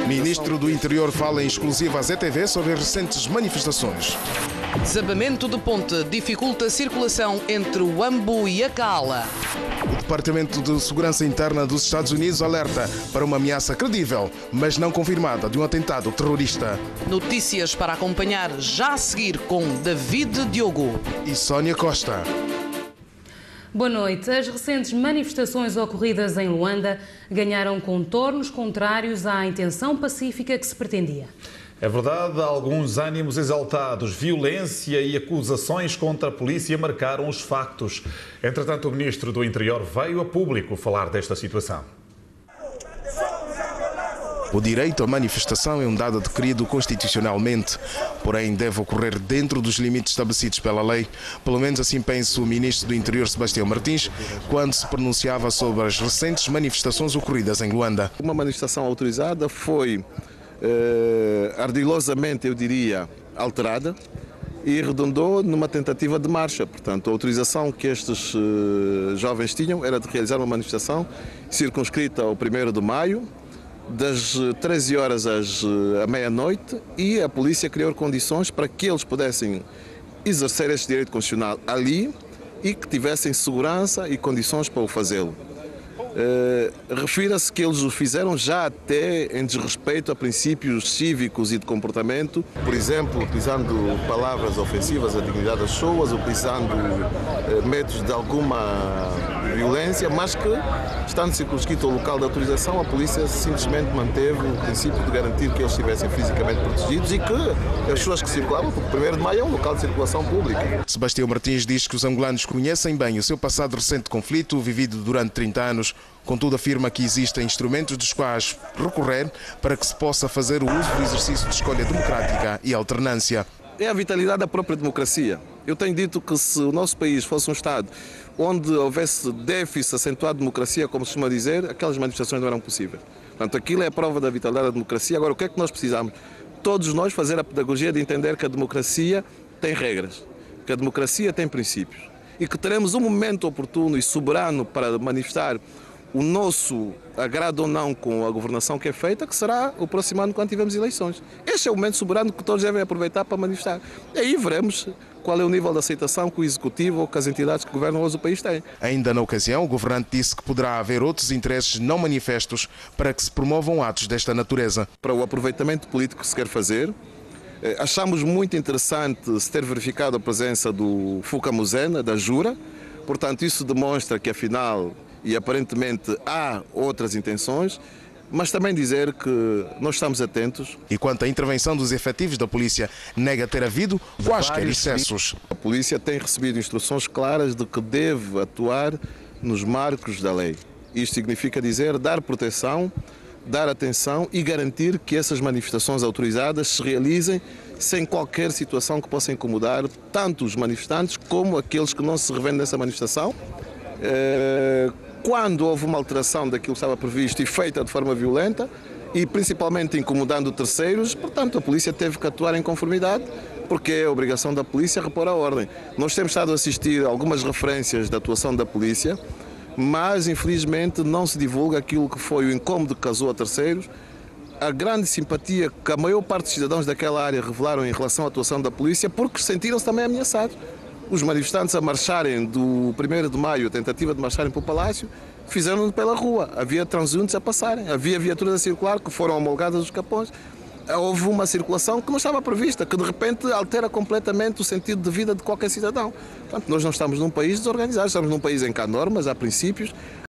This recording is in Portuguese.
Ministro do Interior fala em exclusiva à ZTV sobre as recentes manifestações. Desabamento de ponte dificulta a circulação entre o Ambo e a Cala. O Departamento de Segurança Interna dos Estados Unidos alerta para uma ameaça credível, mas não confirmada, de um atentado terrorista. Notícias para acompanhar já a seguir com David Diogo e Sónia Costa. Boa noite. As recentes manifestações ocorridas em Luanda ganharam contornos contrários à intenção pacífica que se pretendia. É verdade, alguns ânimos exaltados, violência e acusações contra a polícia marcaram os factos. Entretanto, o Ministro do Interior veio a público falar desta situação. O direito à manifestação é um dado adquirido constitucionalmente, porém deve ocorrer dentro dos limites estabelecidos pela lei. Pelo menos assim pensa o Ministro do Interior, Sebastião Martins, quando se pronunciava sobre as recentes manifestações ocorridas em Luanda. Uma manifestação autorizada foi ardilosamente, eu diria, alterada e redundou numa tentativa de marcha. Portanto, a autorização que estes jovens tinham era de realizar uma manifestação circunscrita ao 1º de maio, das 13 horas à meia-noite, e a polícia criou condições para que eles pudessem exercer esse direito constitucional ali e que tivessem segurança e condições para o fazê-lo. Refira-se que eles o fizeram já até em desrespeito a princípios cívicos e de comportamento, por exemplo, utilizando palavras ofensivas à dignidade das pessoas, utilizando métodos de alguma violência, mas que, estando circunscrito ao local da autorização, a polícia simplesmente manteve o princípio de garantir que eles estivessem fisicamente protegidos e que as pessoas que circulavam, porque o 1º de maio é um local de circulação pública. Sebastião Martins diz que os angolanos conhecem bem o seu passado recente de conflito, vivido durante 30 anos. Contudo, afirma que existem instrumentos dos quais recorrer para que se possa fazer o uso do exercício de escolha democrática e alternância. É a vitalidade da própria democracia. Eu tenho dito que se o nosso país fosse um Estado onde houvesse déficit acentuado de democracia, como se costuma dizer, aquelas manifestações não eram possíveis. Portanto, aquilo é a prova da vitalidade da democracia. Agora, o que é que nós precisamos? Todos nós fazer a pedagogia de entender que a democracia tem regras, que a democracia tem princípios e que teremos um momento oportuno e soberano para manifestar o nosso agrado ou não com a governação que é feita, que será o próximo ano quando tivermos eleições. Este é o momento soberano que todos devem aproveitar para manifestar. E aí veremos qual é o nível de aceitação que o Executivo ou que as entidades que governam hoje o país têm. Ainda na ocasião, o governante disse que poderá haver outros interesses não manifestos para que se promovam atos desta natureza. Para o aproveitamento político que se quer fazer, achamos muito interessante se ter verificado a presença do Fuca Muzena, da Jura. Portanto, isso demonstra que, afinal, e aparentemente há outras intenções, mas também dizer que nós estamos atentos. E quanto à intervenção dos efetivos da polícia, nega ter havido quaisquer excessos. A polícia tem recebido instruções claras de que deve atuar nos marcos da lei. Isto significa dizer dar proteção, dar atenção e garantir que essas manifestações autorizadas se realizem sem qualquer situação que possa incomodar tanto os manifestantes como aqueles que não se revendem dessa manifestação. Quando houve uma alteração daquilo que estava previsto e feita de forma violenta e principalmente incomodando terceiros, portanto a polícia teve que atuar em conformidade, porque é a obrigação da polícia repor a ordem. Nós temos estado a assistir a algumas referências da atuação da polícia, mas infelizmente não se divulga aquilo que foi o incômodo que causou a terceiros, a grande simpatia que a maior parte dos cidadãos daquela área revelaram em relação à atuação da polícia, porque sentiram-se também ameaçados. Os manifestantes a marcharem do 1º de maio, a tentativa de marcharem para o Palácio, fizeram-no pela rua. Havia transeuntes a passarem, havia viaturas a circular que foram homologadas dos capões. Houve uma circulação que não estava prevista, que de repente altera completamente o sentido de vida de qualquer cidadão. Portanto, nós não estamos num país desorganizado, estamos num país em que há normas, há princípios,